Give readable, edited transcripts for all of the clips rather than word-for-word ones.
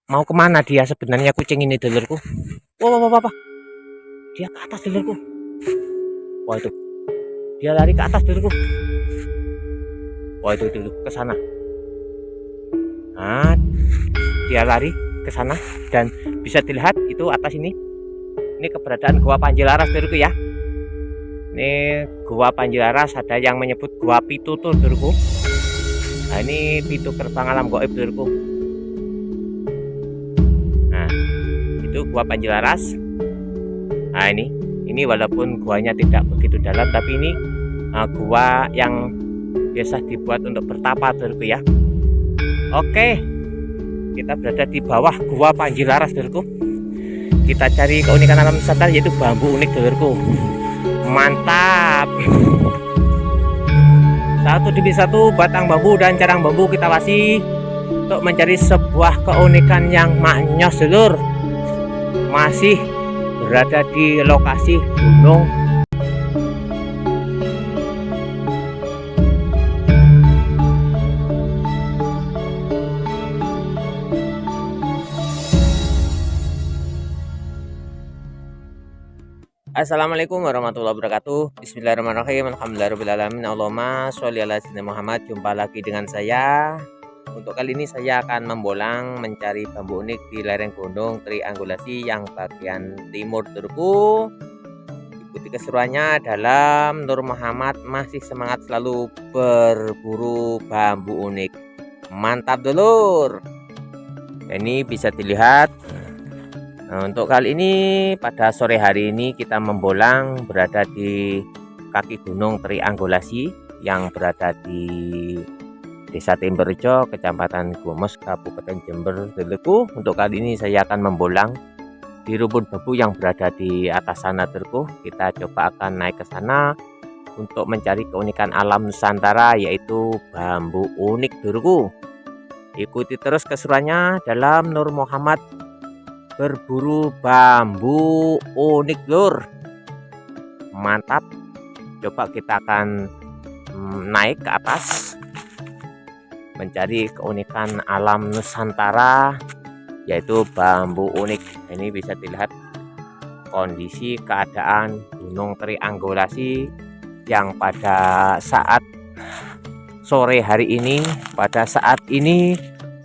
mau kemana dia sebenarnya kucing ini dulurku. Wah, wah, wah, wah. Dia ke atas dulurku. Wah itu, dia lari ke atas dulurku. Wah itu dulu ke sana. Nah, dia lari ke sana dan bisa dilihat itu atas ini. Ini keberadaan Gua Panji Laras dulurku ya. Ini Gua Panji Laras, ada yang menyebut Gua Pitutur dulurku. Nah, ini pintu gerbang alam gaib dulurku. Nah, itu Gua Panji Laras. Nah, ini walaupun guanya tidak begitu dalam, tapi ini gua yang biasa dibuat untuk bertapa dulurku ya. Oke, kita berada di bawah Gua Panji Laras dulurku. Kita cari keunikan alam Nusantara, yaitu bambu unik dulurku. Mantap. Satu demi satu batang bambu dan carang bambu kita wasi untuk mencari sebuah keunikan yang maknyos dulur. Masih berada di lokasi gunung Assalamualaikum warahmatullahi wabarakatuh. Bismillahirrahmanirrahim. Alhamdulillahirrahmanirrahim. Allahumma sholli ala sayyidina Muhammad. Jumpa lagi dengan saya. Untuk kali ini saya akan membolang mencari bambu unik di lereng gunung Triangulasi yang bagian timur dulurku. Ikuti keseruannya dalam Nur Muhammad masih semangat selalu berburu bambu unik. Mantap dulur. Ini bisa dilihat. Nah, untuk kali ini pada sore hari ini kita membolang berada di kaki gunung Triangulasi yang berada di Desa Timberrejo, Kecamatan Gomos, Kabupaten Jember dulurku. Untuk kali ini saya akan membolang di rumpun bambu yang berada di atas sana dulurku. Kita coba akan naik ke sana untuk mencari keunikan alam Nusantara, yaitu bambu unik dulurku. Ikuti terus keseruannya dalam Nur Muhammad berburu bambu unik lur. Mantap. Coba kita akan naik ke atas mencari keunikan alam Nusantara, yaitu bambu unik. Ini bisa dilihat kondisi keadaan gunung Triangulasi yang pada saat sore hari ini, pada saat ini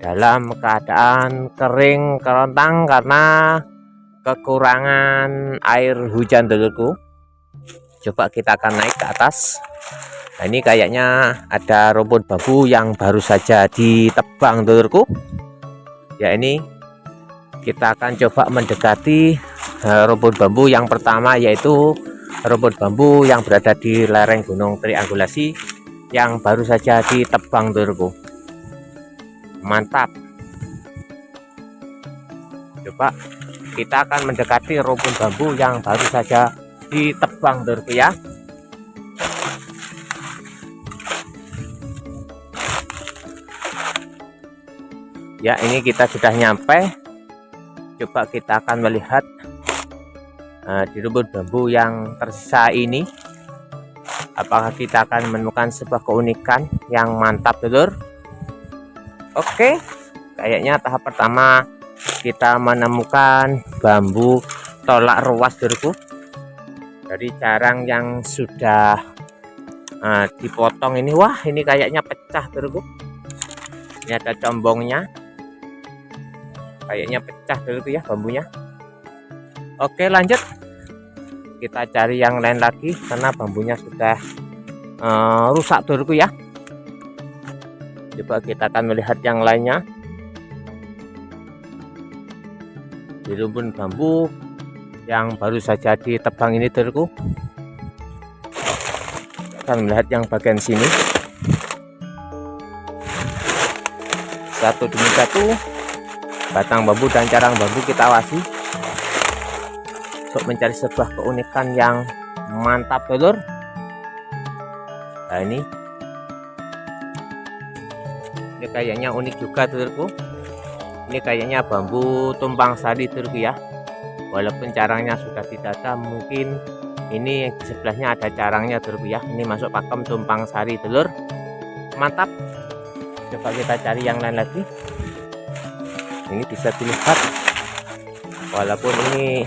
dalam keadaan kering kerontang karena kekurangan air hujan dulurku. Coba kita akan naik ke atas. Nah, ini kayaknya ada rumpun bambu yang baru saja ditebang dulurku. Ya, ini kita akan coba mendekati rumpun bambu yang pertama, yaitu rumpun bambu yang berada di lereng gunung Triangulasi yang baru saja ditebang dulurku. Mantap. Coba kita akan mendekati rumpun bambu yang baru saja ditebang dulurku ya. Ya, ini kita sudah nyampe. Coba kita akan melihat di rumpun bambu yang tersisa ini, apakah kita akan menemukan sebuah keunikan yang mantap dulur. Oke, kayaknya tahap pertama kita menemukan bambu tolak ruas dulurku. Dari carang yang sudah dipotong ini, wah ini kayaknya pecah dulurku. Ini ada combongnya, kayaknya pecah dulurku ya bambunya. Oke, lanjut kita cari yang lain lagi karena bambunya sudah rusak dulurku ya. Coba kita akan melihat yang lainnya di rumpun bambu yang baru saja ditebang ini dulurku. Akan melihat yang bagian sini. Satu demi satu batang bambu dan carang bambu kita awasi untuk mencari sebuah keunikan yang mantap dulur. Nah, ini kayaknya unik juga dulurku. Ini kayaknya bambu tumpang sari dulurku ya. Walaupun carangnya sudah tidak ada, mungkin ini di sebelahnya ada carangnya dulurku ya. Ini masuk pakem tumpang sari dulur. Mantap. Coba kita cari yang lain lagi. Ini bisa dilihat walaupun ini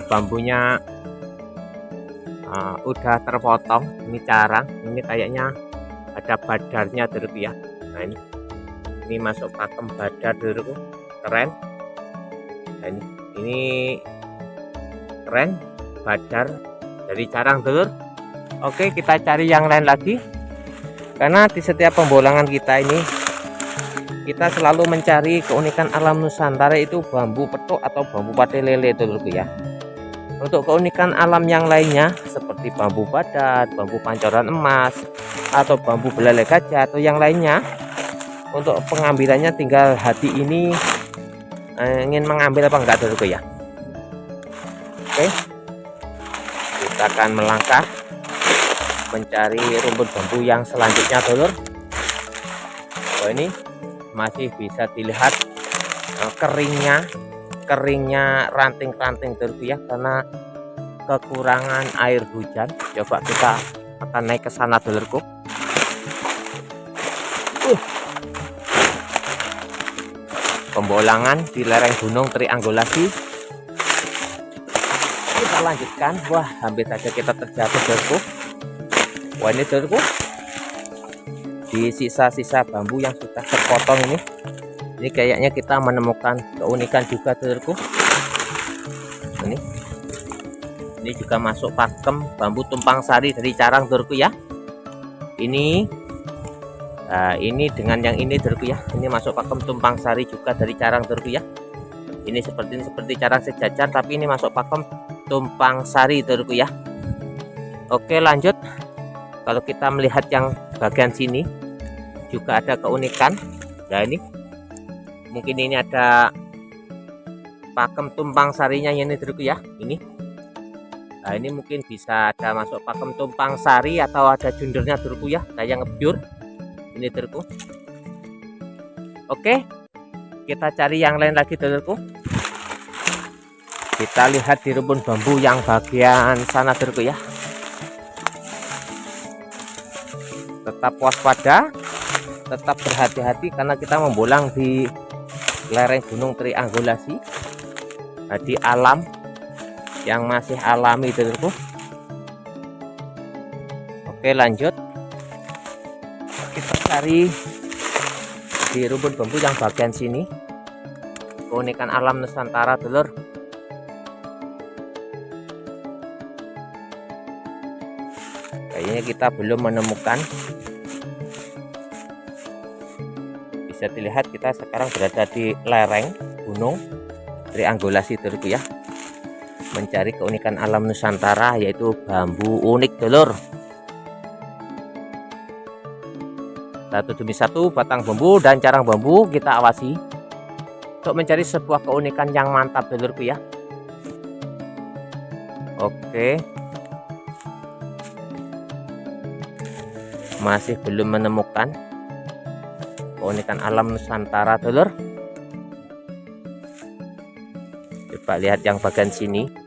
bambunya udah terpotong, ini carang, ini kayaknya ada badarnya dulu ya. Nah ini masuk pakem badar dulu, keren. Nah, ini keren badar dari carang dulur. Oke, kita cari yang lain lagi, karena di setiap pembolangan kita ini kita selalu mencari keunikan alam Nusantara, itu bambu petuk atau bambu pate lele dulurku ya. Untuk keunikan alam yang lainnya seperti bambu badat, bambu pancoran emas, atau bambu belalai gajah atau yang lainnya, untuk pengambilannya tinggal hati ini ingin mengambil apa enggak dulurku ya. Oke, kita akan melangkah mencari rumput bambu yang selanjutnya dulur. Oh, ini masih bisa dilihat keringnya ranting-ranting dulurku ya, karena kekurangan air hujan. Coba kita akan naik ke sana dulurku. Pembolangan di lereng Gunung Triangulasi. Kita lanjutkan. Wah, hampir saja kita terjatuh dulurku. Wah, ini dulurku, di sisa-sisa bambu yang sudah terpotong ini kayaknya kita menemukan keunikan juga dulurku. Ini juga masuk pakem bambu tumpang sari dari carang dulurku ya. Ini dengan yang ini dulurku ya, ini masuk pakem tumpang sari juga dari carang dulurku ya. Ini seperti carang sejajar, tapi ini masuk pakem tumpang sari dulurku ya. Oke, lanjut. Kalau kita melihat yang bagian sini juga ada keunikan. Ya, ini mungkin ini ada pakem tumpang sarinya ini dulurku ya. Ini mungkin bisa ada masuk pakem tumpang sari atau ada jundernya dulurku ya, kayak ngebyur ini dulurku. Oke, kita cari yang lain lagi dulurku. Kita lihat di rumpun bambu yang bagian sana dulurku ya. Tetap waspada, tetap berhati-hati, karena kita membolang di lereng Gunung Triangulasi, di alam yang masih alami dulurku. Oke, lanjut. Kita cari di rumpun bambu yang bagian sini, keunikan alam Nusantara dulur. Kayaknya kita belum menemukan. Bisa dilihat kita sekarang berada di lereng Gunung Triangulasi dulurku ya, mencari keunikan alam Nusantara, yaitu bambu unik dulur. Satu demi satu batang bambu dan carang bambu kita awasi untuk mencari sebuah keunikan yang mantap dulurku ya. Oke, masih belum menemukan keunikan alam Nusantara dulur. Coba lihat yang bagian sini.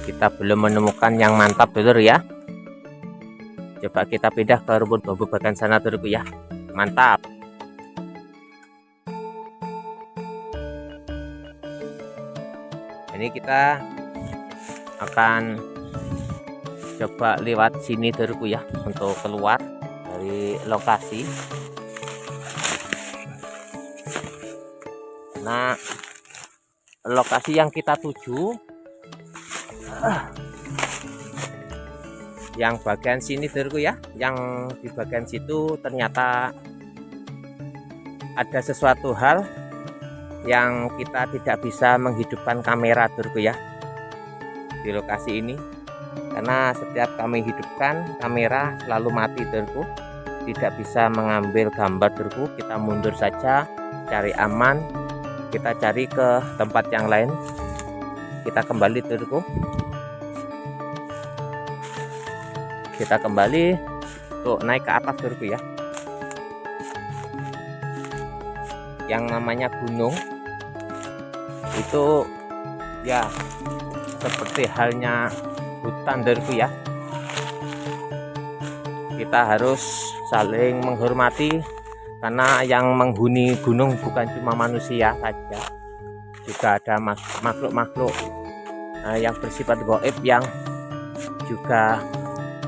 Kita belum menemukan yang mantap dulur ya. Coba kita pindah ke rumpun bambu bagian sana dulurku ya. Mantap. Ini kita akan coba lewat sini dulurku ya, untuk keluar dari lokasi. Nah, lokasi yang kita tuju yang bagian sini dulurku ya, yang di bagian situ ternyata ada sesuatu hal yang kita tidak bisa menghidupkan kamera dulurku ya di lokasi ini, karena setiap kami hidupkan kamera selalu mati dulurku, tidak bisa mengambil gambar dulurku. Kita mundur saja, cari aman, kita cari ke tempat yang lain. Kita kembali dulurku, kita kembali untuk naik ke atas dulurku ya. Yang namanya gunung itu ya seperti halnya hutan dulurku ya. kita harus saling menghormati, karena yang menghuni gunung bukan cuma manusia saja, juga ada makhluk-makhluk yang bersifat gaib yang juga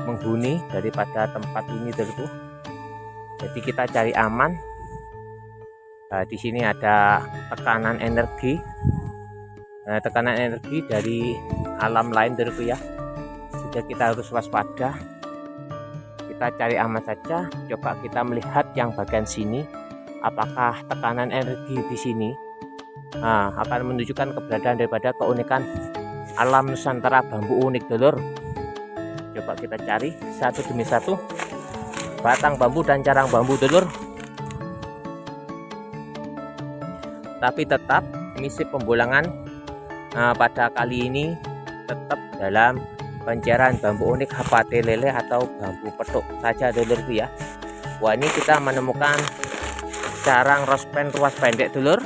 menghuni daripada tempat ini dulu. Jadi kita cari aman. Nah, di sini ada tekanan energi, dari alam lain dulu ya. Sudah kita harus waspada. Kita cari aman saja. Coba kita melihat yang bagian sini, apakah tekanan energi di sini akan menunjukkan keberadaan daripada keunikan alam Nusantara bambu unik dulur. Coba kita cari satu demi satu batang bambu dan carang bambu dulur. Tapi tetap misi pembulangan pada kali ini tetap dalam pencarian bambu unik hapate lele atau bambu petuk saja dulurku ya. Wah, ini kita menemukan carang rospen ruas pendek dulur.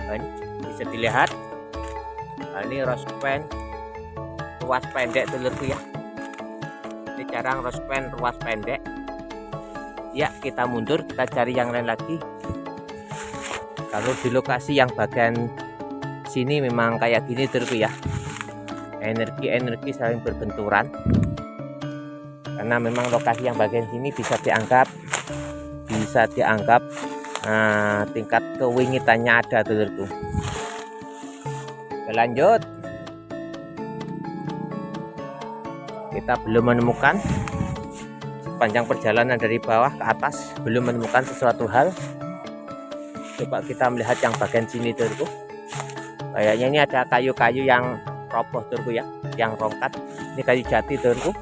Nah, ini bisa dilihat. Nah, ini rospen ruas pendek dulurku ya. Ini carang rospen ruas pendek. Ya, kita mundur, kita cari yang lain lagi. Kalau di lokasi yang bagian sini memang kayak gini dulu ya, energi saling berbenturan, karena memang lokasi yang bagian sini bisa dianggap tingkat kewingitannya ada dulu. Lanjut, kita belum menemukan sepanjang perjalanan dari bawah ke atas, belum menemukan sesuatu hal. Coba kita melihat yang bagian sini dulu. Kayaknya ini ada kayu-kayu yang roboh dulu ya, yang rongkat. Ini kayu jati dulu.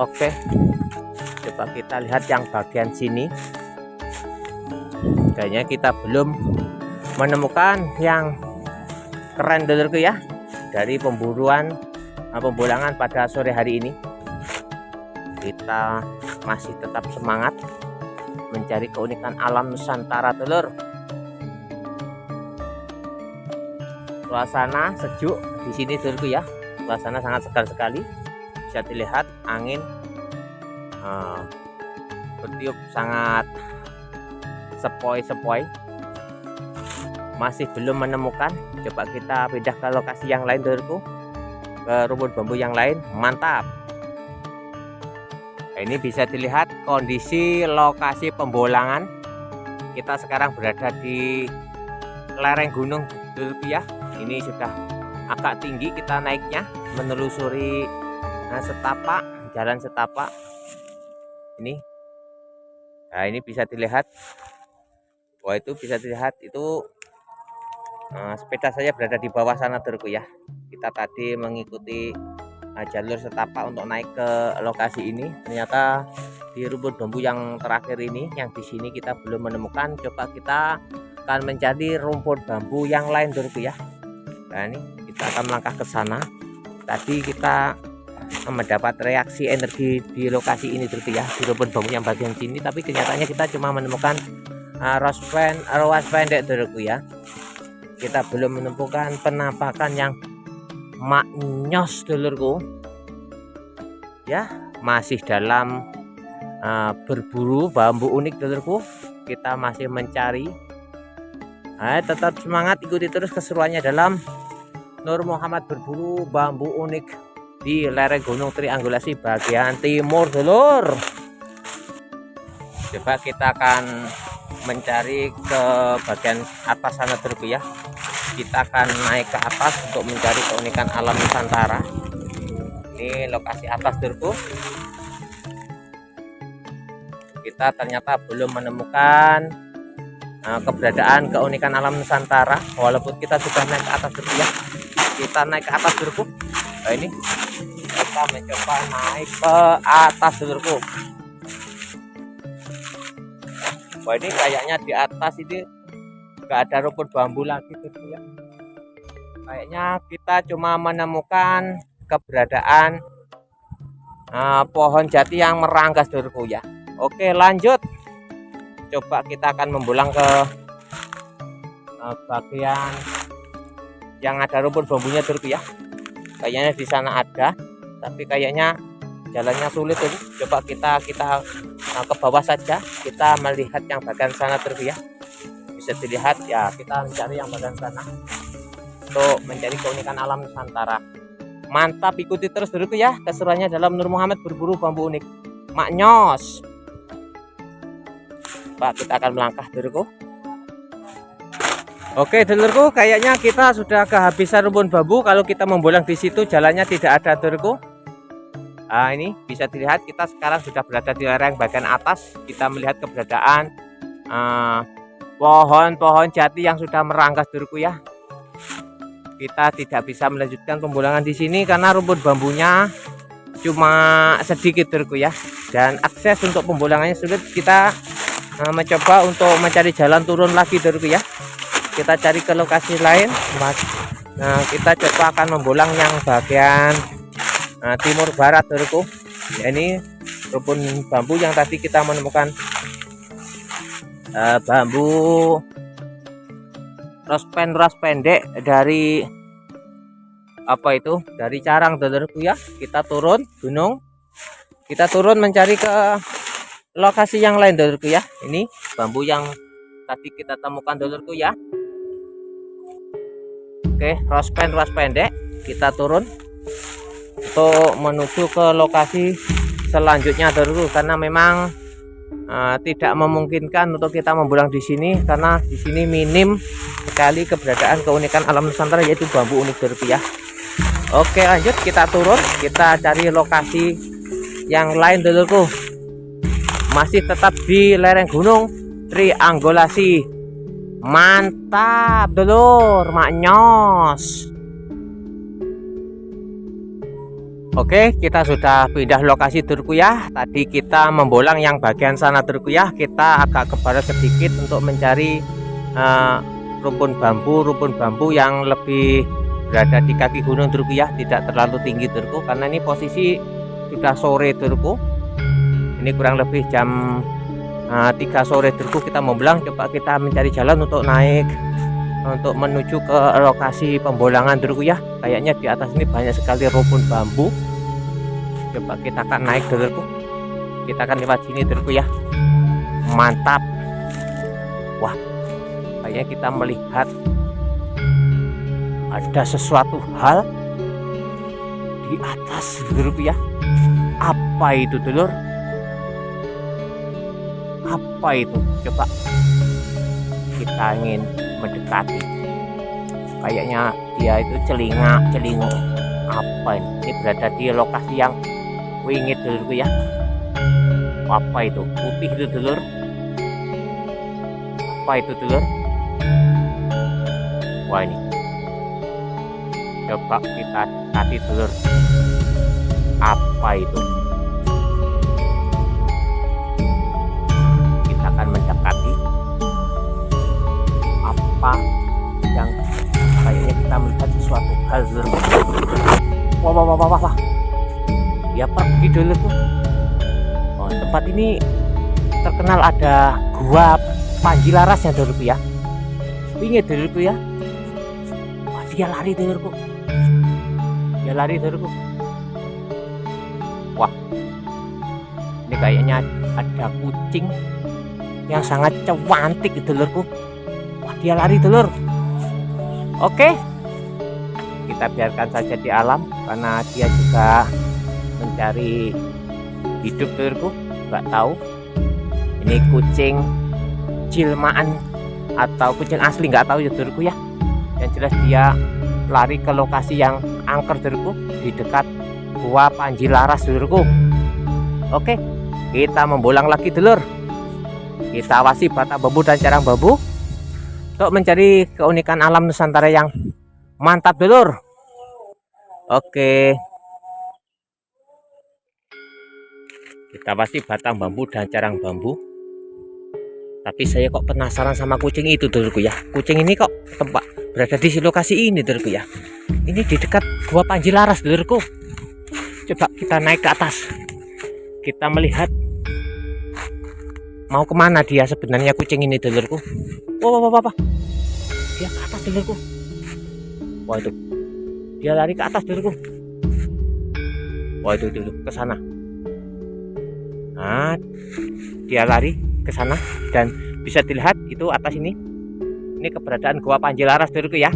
Oke, coba kita lihat yang bagian sini. Kayaknya kita belum menemukan yang keren dulu ya dari pembulangan pada sore hari ini. Kita masih tetap semangat mencari keunikan alam Nusantara telur. Suasana sejuk di sini dulu ya, suasana sangat segar sekali. Bisa dilihat angin bertiup sangat sepoi-sepoi. Masih belum menemukan. Coba kita pindah ke lokasi yang lain dulu, ke rumput bambu yang lain. Mantap. Ini bisa dilihat kondisi lokasi pembulangan. Kita sekarang berada di lereng gunung dulu ya. Ini sudah agak tinggi kita naiknya, menelusuri setapak, jalan setapak ini. Nah, ini bisa dilihat. Wah, itu bisa dilihat itu sepeda saya berada di bawah sana dulu ya. Kita tadi mengikuti jalur setapak untuk naik ke lokasi ini. Ternyata di rumput bambu yang terakhir ini, yang di sini kita belum menemukan. Coba kita akan mencari rumput bambu yang lain dulu ya. Nah, ini kita akan melangkah ke sana. Tadi kita mendapat reaksi energi di lokasi ini dulu ya, di rumput bambu yang bagian sini. Tapi kenyataannya kita cuma menemukan ruas pendek dulu ya. Kita belum menemukan penampakan yang maknyos dulurku ya, masih dalam berburu bambu unik dulurku. Kita masih mencari. Tetap semangat, ikuti terus keseruannya dalam Nur Muhammad berburu bambu unik di lereng Gunung Triangulasi bagian timur dulur. Coba kita akan mencari ke bagian atas sana dulurku ya. Kita akan naik ke atas untuk mencari keunikan alam Nusantara. Ini lokasi atas dulurku. Kita ternyata belum menemukan keberadaan keunikan alam Nusantara, walaupun kita sudah naik ke atas dulurku ya. Kita naik ke atas dulurku. Nah, ini kita mencoba naik ke atas dulurku. Wah, ini kayaknya di atas ini nggak ada rumput bambu lagi gitu ya. Kayaknya kita cuma menemukan keberadaan pohon jati yang meranggas dulurku ya. Oke, lanjut. Coba kita akan membulang ke bagian yang ada rumput bambunya dulurku ya. Kayaknya di sana ada, tapi kayaknya jalannya sulit dulu. Coba kita ke bawah saja, kita melihat yang bagian sana dulu ya. Bisa dilihat ya, kita mencari yang bagian sana untuk mencari keunikan alam Nusantara. Mantap, ikuti terus dulu ya keseruannya dalam Nur Muhammad berburu bambu unik. Maknyos. Pak, kita akan melangkah dulu. Oke dulurku, kayaknya kita sudah kehabisan rumpun bambu. Kalau kita membolang di situ jalannya tidak ada dulurku. Nah, ini bisa dilihat kita sekarang sudah berada di lereng bagian atas. Kita melihat keberadaan pohon-pohon jati yang sudah meranggas dulurku ya. Kita tidak bisa melanjutkan pembolangan di sini karena rumput bambunya cuma sedikit dulurku ya. Dan akses untuk pembolangannya sulit. Kita mencoba untuk mencari jalan turun lagi dulurku ya. Kita cari ke lokasi lain, Mas. Nah, kita coba akan membolang yang bagian timur barat dulurku. Ya, ini rumpun bambu yang tadi kita menemukan bambu ros pendek dari apa itu? Dari carang dulurku ya. Kita turun gunung. Kita turun mencari ke lokasi yang lain dulurku ya. Ini bambu yang tadi kita temukan dulurku ya. Oke, ros pendek. Kita turun untuk menuju ke lokasi selanjutnya dulu karena memang tidak memungkinkan untuk kita membolang di sini karena di sini minim sekali keberadaan keunikan alam Nusantara yaitu bambu unik dulu ya. Oke, lanjut kita turun, kita cari lokasi yang lain dulu. Masih tetap di lereng gunung Triangulasi. Mantap dulur, maknyos. Oke, kita sudah pindah lokasi dulurku ya. Tadi kita membolang yang bagian sana dulurku ya. Kita agak ke barat sedikit untuk mencari rumpun bambu yang lebih berada di kaki gunung dulurku ya. Tidak terlalu tinggi dulurku karena ini posisi sudah sore dulurku. Ini kurang lebih jam 3 sore dulurku kita membolang. Coba kita mencari jalan untuk naik untuk menuju ke lokasi pembolangan dulurku ya. Kayaknya di atas ini banyak sekali rumpun bambu. Coba kita akan naik dulurku. Kita akan lewat sini dulurku ya. Mantap. Wah, kayaknya kita melihat ada sesuatu hal di atas dulurku ya. Apa itu dulur? Apa itu? Coba kita ingin mendekati. Kayaknya dia itu celingo. Apa ini? Ini berada di lokasi yang wingit dulurku ya. Apa itu? Putih itu dulur. Apa itu dulur? Wah, ini. Coba kita dekati dulur. Apa itu? Mendekati apa yang kayaknya kita melihat sesuatu hal dulu. Wah, ya pergi dulu tuh. Oh, tempat ini terkenal ada gua Panji Larasnya dulu ya. Ingat dulu ya. Wah, dia lari dulu. Dia lari dulu. Wah, ini kayaknya ada kucing yang sangat cantik dulurku. Wah, dia lari dulur. Oke, kita biarkan saja di alam karena dia juga mencari hidup dulurku. Nggak tahu ini kucing cilmaan atau kucing asli, nggak tahu ya dulurku ya. Yang jelas dia lari ke lokasi yang angker dulurku di dekat Gua Panji Laras dulurku. Oke, kita membolang lagi dulur. Kita awasi batang bambu dan carang bambu untuk mencari keunikan alam Nusantara yang mantap dulur. Oke, kita awasi batang bambu dan carang bambu. Tapi saya kok penasaran sama kucing itu dulurku ya. Kucing ini kok tempat berada di lokasi ini dulurku ya. Ini di dekat Gua Panji Laras dulurku. Coba kita naik ke atas. Kita melihat mau kemana dia sebenarnya kucing ini dulurku. Wah, dia ke atas dulurku. Wah, itu dia lari ke atas dulurku. Wah, itu dulu ke sana. Nah, dia lari ke sana dan bisa dilihat itu atas ini keberadaan Gua Panji Laras dulurku ya.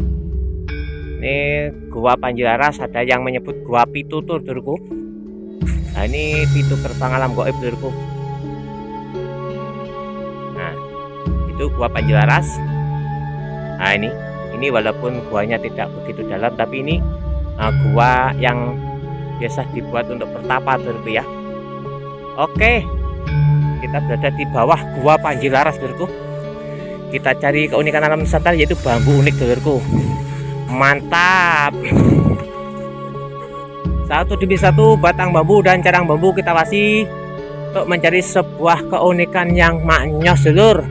Ini Gua Panji Laras, ada yang menyebut Gua Pitutur dulurku. Nah, ini pintu gerbang alam gaib dulurku. Nah, itu Gua Panji Laras. Nah, ini walaupun guanya tidak begitu dalam, tapi ini gua yang biasa dibuat untuk bertapa dulurku ya. Oke, kita berada di bawah Gua Panji Laras dulurku. Kita cari keunikan alam Nusantara, yaitu bambu unik dulurku. Mantap. Satu demi satu batang bambu dan carang bambu kita wasi untuk mencari sebuah keunikan yang maknyos dulur.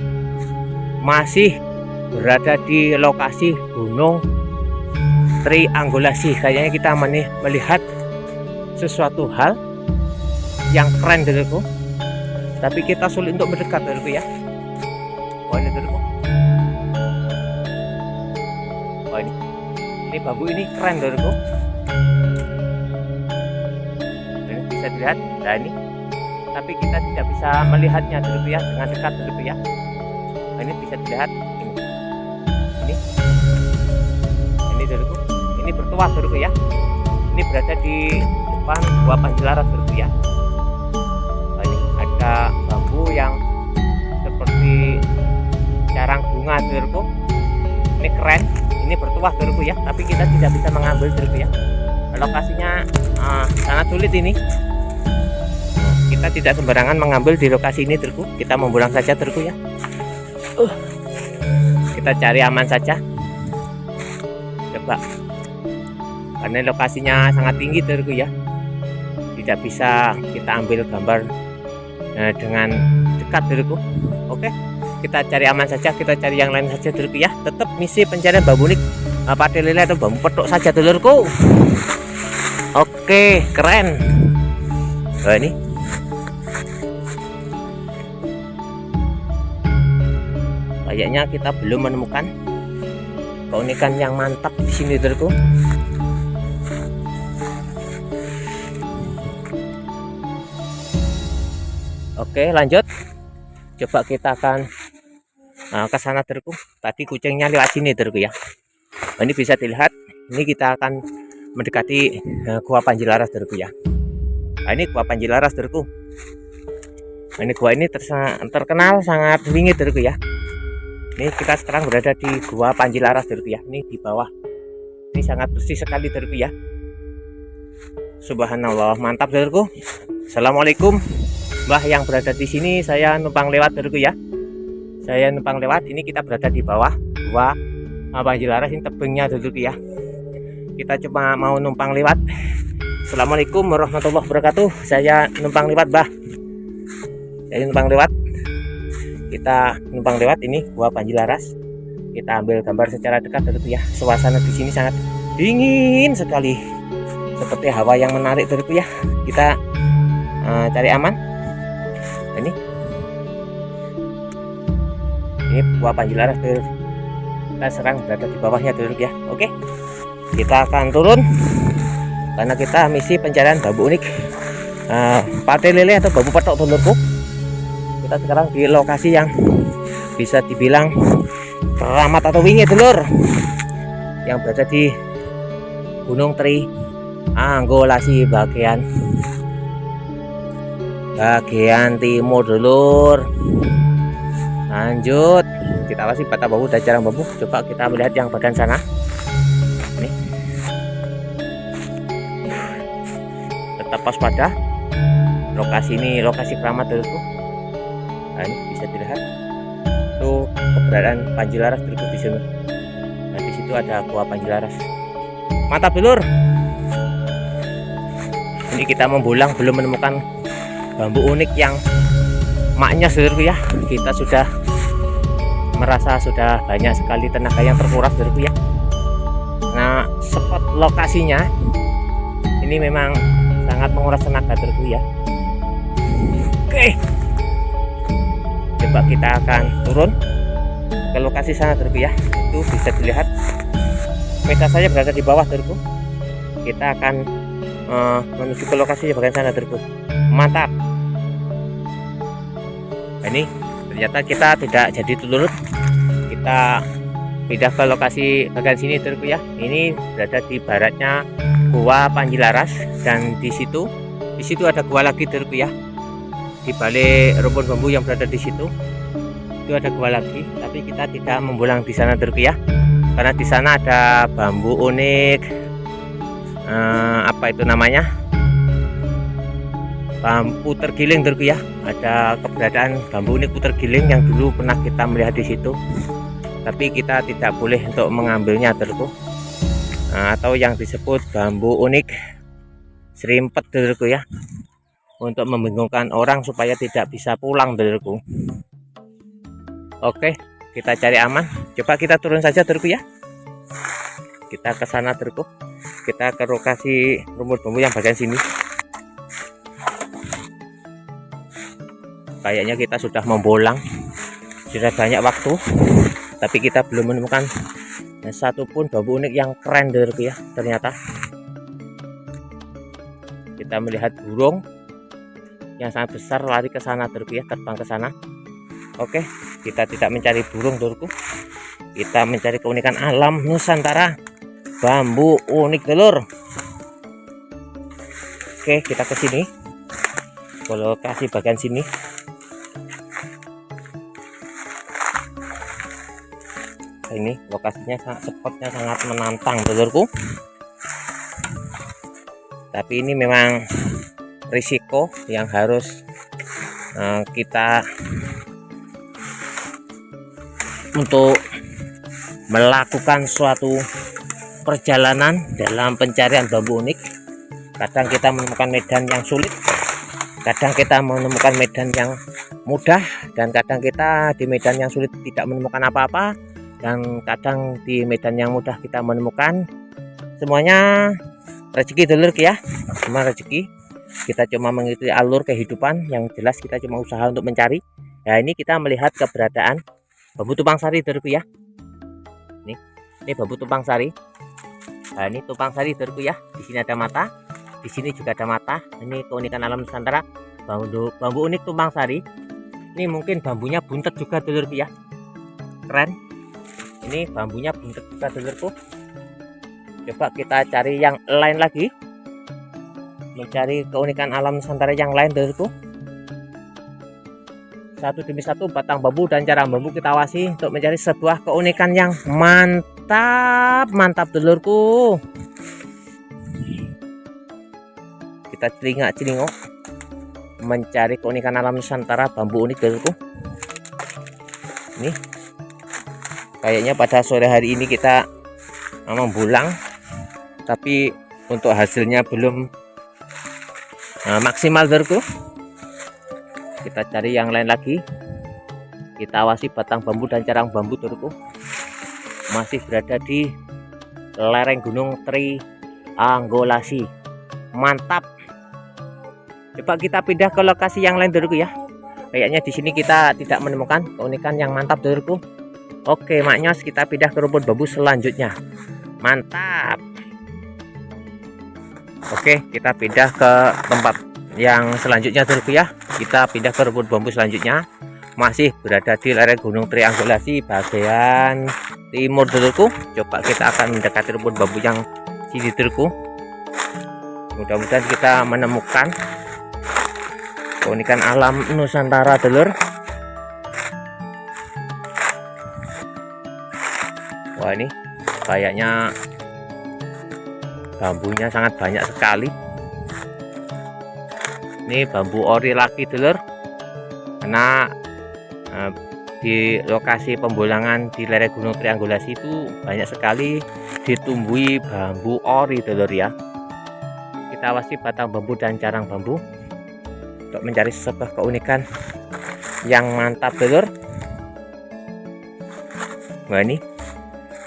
Masih berada di lokasi Gunung Triangulasi. Kayaknya kita melihat sesuatu hal yang keren dulurku, tapi kita sulit untuk mendekat dulurku ya. Wah, ini dulurku. Wah, ini bambu ini keren dulurku. Ini bisa dilihat. Nah, ini tapi kita tidak bisa melihatnya dulurku ya dengan dekat dulurku ya. Nah, ini bisa dilihat ini dulurku. Ini bertuah dulurku ya. Ini berada di depan Gua Panji Laras dulurku ya. Nah, ini ada bambu yang seperti carang bunga dulurku. Ini keren. Ini bertuah dulurku ya, tapi kita tidak bisa mengambil dulurku ya. Lokasinya sangat sulit ini. Kita tidak sembarangan mengambil di lokasi ini dulurku. Kita membulang saja dulurku ya. Kita cari aman saja. Coba, karena lokasinya sangat tinggi dulurku ya, tidak bisa kita ambil gambar dengan dekat dulurku. Oke, kita cari aman saja, kita cari yang lain saja dulurku ya. Tetap misi pencarian bambu unik, pate lele atau bambu petok saja dulurku. Oke, keren. Nah, ini kayaknya kita belum menemukan keunikan yang mantap di sini dulurku. Oke, lanjut. Coba kita akan ke sana dulurku. Tadi kucingnya lewat sini dulurku ya. Nah, ini bisa dilihat. Ini kita akan mendekati Gua Panji Laras dulurku ya. Nah, ini Gua Panji Laras dulurku. Nah, ini gua ini terkenal sangat dingin dulurku ya. Ini kita sekarang berada di Gua Panji Laras dulurku ya. Ini di bawah. Ini sangat bersih sekali dulurku ya. Subhanallah, mantap dulurku. Assalamualaikum. Mbah yang berada di sini, saya numpang lewat dulurku ya. Saya numpang lewat. Ini kita berada di bawah Gua Panji Laras. Ini tebingnya dulurku ya. Kita cuma mau numpang lewat. Assalamualaikum warahmatullahi wabarakatuh. Saya numpang lewat, Mbah. Saya numpang lewat. Kita numpang lewat ini Gua Panji Laras. Kita ambil gambar secara dekat dulurku ya. Suasana di sini sangat dingin sekali, seperti hawa yang menarik dulurku ya. Kita cari aman. Ini Gua Panji Laras dulur. Kita serang berada di bawahnya dulurku ya. Oke, kita akan turun karena kita misi pencarian bambu unik, pate lele atau bambu petok dulurku. Kita sekarang di lokasi yang bisa dibilang keramat atau wingi dulur, yang berada di Gunung Triangulasi bagian timur dulur. Lanjut, kita masih batang bambu dan carang bambu. Coba kita melihat yang bagian sana. Nih, tetap waspada. Lokasi ini lokasi keramat dulurku. Nah, ini bisa dilihat itu keberadaan Panji Laras dulurku di sini. Nah, di situ ada Gua Panji Laras. Mantap dulur. Ini kita membulang belum menemukan bambu unik yang maknyos dulurku ya. Kita sudah merasa sudah banyak sekali tenaga yang terkuras dulurku ya. Nah, spot lokasinya ini memang sangat menguras tenaga dulurku ya. Oke, coba kita akan turun ke lokasi sana dulurku ya. Itu bisa dilihat meja saya berada di bawah dulurku. Kita akan menuju ke lokasi bagian sana dulurku. Mantap. Nah, ini ternyata kita tidak jadi dulur, kita pindah ke lokasi bagian sini dulurku ya. Ini berada di baratnya Gua Panjilaras, dan di situ ada gua lagi dulurku ya. Di balik rumpun bambu yang berada di situ itu ada gua lagi, tapi kita tidak membolang di sana dulurku ya, karena di sana ada bambu unik, apa itu namanya, bambu tergiling dulurku ya. Ada keberadaan bambu unik puter giling yang dulu pernah kita melihat di situ, tapi kita tidak boleh untuk mengambilnya dulurku. Atau yang disebut bambu unik serimpet dulurku ya, untuk membingungkan orang supaya tidak bisa pulang dulurku. Oke, kita cari aman. Coba kita turun saja dulurku ya. Kita ke sana dulurku. Kita ke lokasi rumput bambu yang bagian sini. Kayaknya kita sudah membolang, sudah banyak waktu, tapi kita belum menemukan satupun bambu unik yang keren dulurku ya. Ternyata kita melihat burung yang sangat besar lari ke sana dulurku ya, terbang ke sana. Oke, kita tidak mencari burung dulurku, kita mencari keunikan alam Nusantara, bambu unik dulur. Oke, kita ke sini, ke lokasi bagian sini. Ini lokasinya spotnya sangat menantang dulurku, tapi ini memang risiko yang harus kita untuk melakukan suatu perjalanan dalam pencarian bambu unik. Kadang kita menemukan medan yang sulit, kadang kita menemukan medan yang mudah, dan kadang kita di medan yang sulit tidak menemukan apa-apa, dan kadang di medan yang mudah kita menemukan. Semuanya rezeki dulurku ya, semua rezeki. Kita cuma mengikuti alur kehidupan, yang jelas kita cuma usaha untuk mencari. Nah, ini kita melihat keberadaan bambu tumpang sari dulurku ya. Ini bambu tumpang sari. Nah, ini tumpang sari dulurku ya. Di sini ada mata, di sini juga ada mata. Ini keunikan alam Nusantara, bambu unik tumpang sari. Ini mungkin bambunya buntet juga dulurku ya, keren. Ini bambunya buntet juga dulurku. Coba kita cari yang lain lagi, mencari keunikan alam Nusantara yang lain dulurku. Satu demi satu batang bambu dan carang bambu kita awasi untuk mencari sebuah keunikan yang mantap dulurku. Kita celingak-celingok mencari keunikan alam Nusantara, bambu unik dulurku. Ini kayaknya pada sore hari ini kita membolang, tapi untuk hasilnya belum maksimal dulurku. Kita cari yang lain lagi, kita awasi batang bambu dan carang bambu dulurku. Masih berada di lereng Gunung Triangulasi, mantap. Coba kita pindah ke lokasi yang lain dulurku ya. Kayaknya di sini kita tidak menemukan keunikan yang mantap dulurku. Oke maknyos, kita pindah ke rumput bambu selanjutnya. Mantap. Oke, kita pindah ke tempat yang selanjutnya dulurku ya. Kita pindah ke rumput bambu selanjutnya, masih berada di lereng Gunung Triangulasi bagian timur dulurku. Coba kita akan mendekati rumput bambu yang sini dulurku. Mudah-mudahan kita menemukan keunikan alam Nusantara dulur. Wah, ini kayaknya bambunya sangat banyak sekali. Ini bambu ori lagi dulur, karena di lokasi pembolangan di lereng Gunung Triangulasi itu banyak sekali ditumbuhi bambu ori dulur ya. Kita awasi batang bambu dan carang bambu untuk mencari sebuah keunikan yang mantap dulur. Wah, ini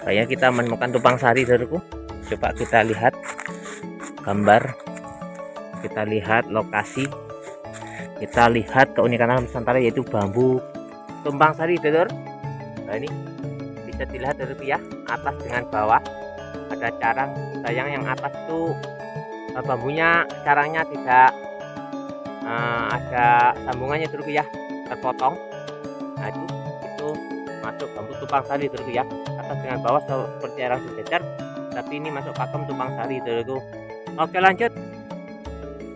kayaknya kita menemukan tumpang sari dulurku. Coba kita lihat gambar, kita lihat lokasi, kita lihat keunikan alam Nusantara yaitu bambu tumpang sari dulur. Nah, ini bisa dilihat dulurku ya, atas dengan bawah ada carang. Sayang yang atas itu bambunya, carangnya tidak ada sambungannya dulurku ya, terpotong. Aduh, itu masuk bambu tumpang sari dulu ya, atas dengan bawah seperti arah sejajar, tapi ini masuk pakem tumpang sari dulu. Oke, lanjut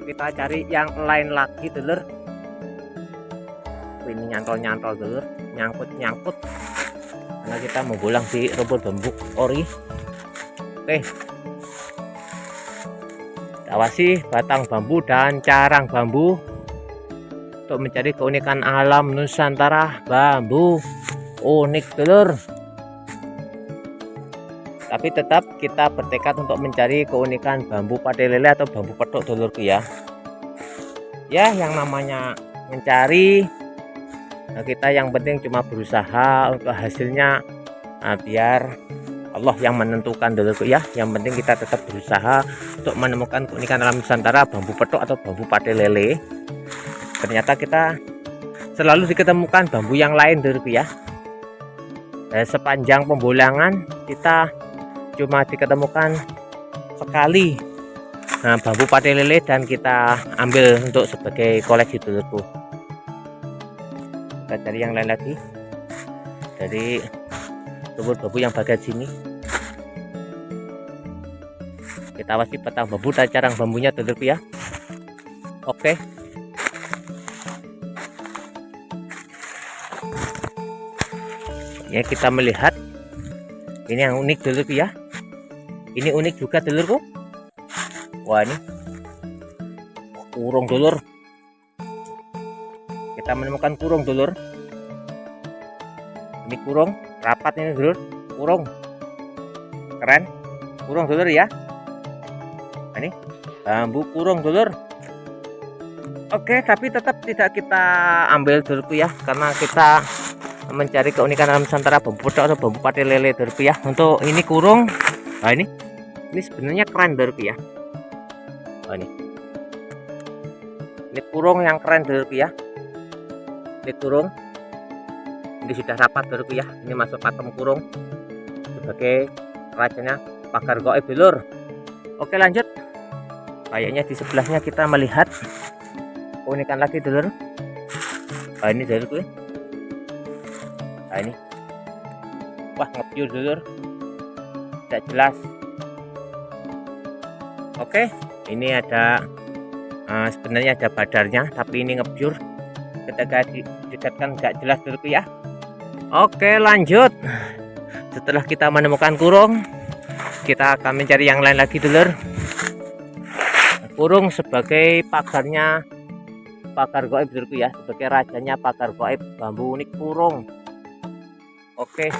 kita cari yang lain lagi dulur. Ini nyantol dulur, nyangkut karena kita mau bolang di rumput bambu ori. Oke, awasi batang bambu dan carang bambu untuk mencari keunikan alam Nusantara bambu unik dulur. Tapi tetap kita bertekad untuk mencari keunikan bambu pati lele atau bambu petok dulurku ya. Ya, yang namanya mencari, nah kita yang penting cuma berusaha untuk hasilnya. Nah, biar Allah yang menentukan dulurku ya. Yang penting kita tetap berusaha untuk menemukan keunikan alam Nusantara bambu petok atau bambu pati lele. Ternyata kita selalu diketemukan bambu yang lain dulurku ya. Sepanjang pembolangan kita cuma diketemukan sekali bambu pati lele dan kita ambil untuk sebagai koleksi dulurku. Kita cari yang lain lagi dari rumput bambu yang bagian sini. Kita awasi batang bambu dan carang bambunya dulurku ya. Oke, ya kita melihat ini yang unik dulurku ya. Ini unik juga dulurku. Wah, ini kurung dulur. Kita menemukan kurung dulur. Ini kurung rapat ini dulur, kurung keren, kurung dulur ya. Ini bambu kurung dulur. Oke, tapi tetap tidak kita ambil dulurku ya, karena kita mencari keunikan alam Nusantara bambu petok atau bambu pati lele dulurku ya. Untuk ini kurung, nah ini sebenarnya keren dulurku ya. Oh, ini kurung yang keren dulurku ya. Ini kurung, ini sudah rapat dulurku ya. Ini masuk pakem kurung sebagai rajanya pagar goib dulur. Oke, lanjut. Kayaknya di sebelahnya kita melihat keunikan lagi dulur. Nah, ini dulurku ya. Nah, ini wah, ngebyur dulur, tidak jelas. Oke, ini ada sebenarnya ada badarnya, tapi ini ngebyur ketika didekatkan nggak jelas dulurku ya. Oke, lanjut. Setelah kita menemukan kurung, kita akan mencari yang lain lagi dulur. Kurung sebagai pagarnya pagar goib dulurku ya, sebagai rajanya pagar goib bambu unik kurung. Oke,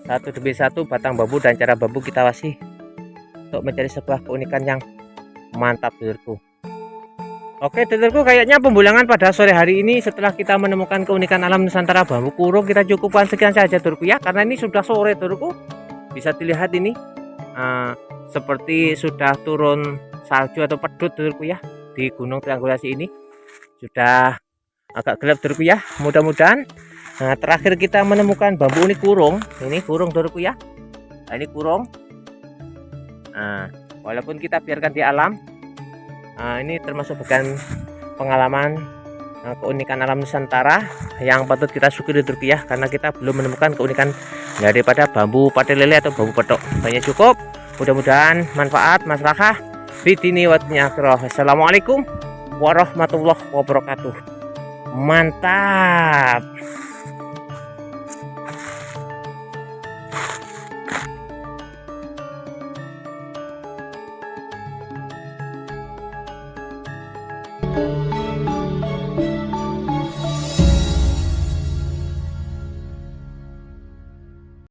satu demi satu batang bambu dan cara bambu kita awasi untuk mencari sebuah keunikan yang mantap dulurku. Oke dulurku, kayaknya pembulangan pada sore hari ini setelah kita menemukan keunikan alam Nusantara bambu kurung kita cukupkan sekian saja dulurku ya, karena ini sudah sore dulurku. Bisa dilihat ini seperti sudah turun salju atau pedut dulurku ya di gunung triangulasi ini. Sudah agak gelap dulurku ya. Mudah-mudahan terakhir kita menemukan bambu unik kurung. Ini kurung dulurku ya. Nah, ini kurung. Walaupun kita biarkan di alam, ini termasuk bagian pengalaman keunikan alam Nusantara yang patut kita syukuri dulurku ya, karena kita belum menemukan keunikan daripada bambu pati lele atau bambu petok. Hanya cukup. Mudah-mudahan manfaat maslahah bidini wa dunya akhirah. Assalamualaikum warahmatullahi wabarakatuh. Mantap.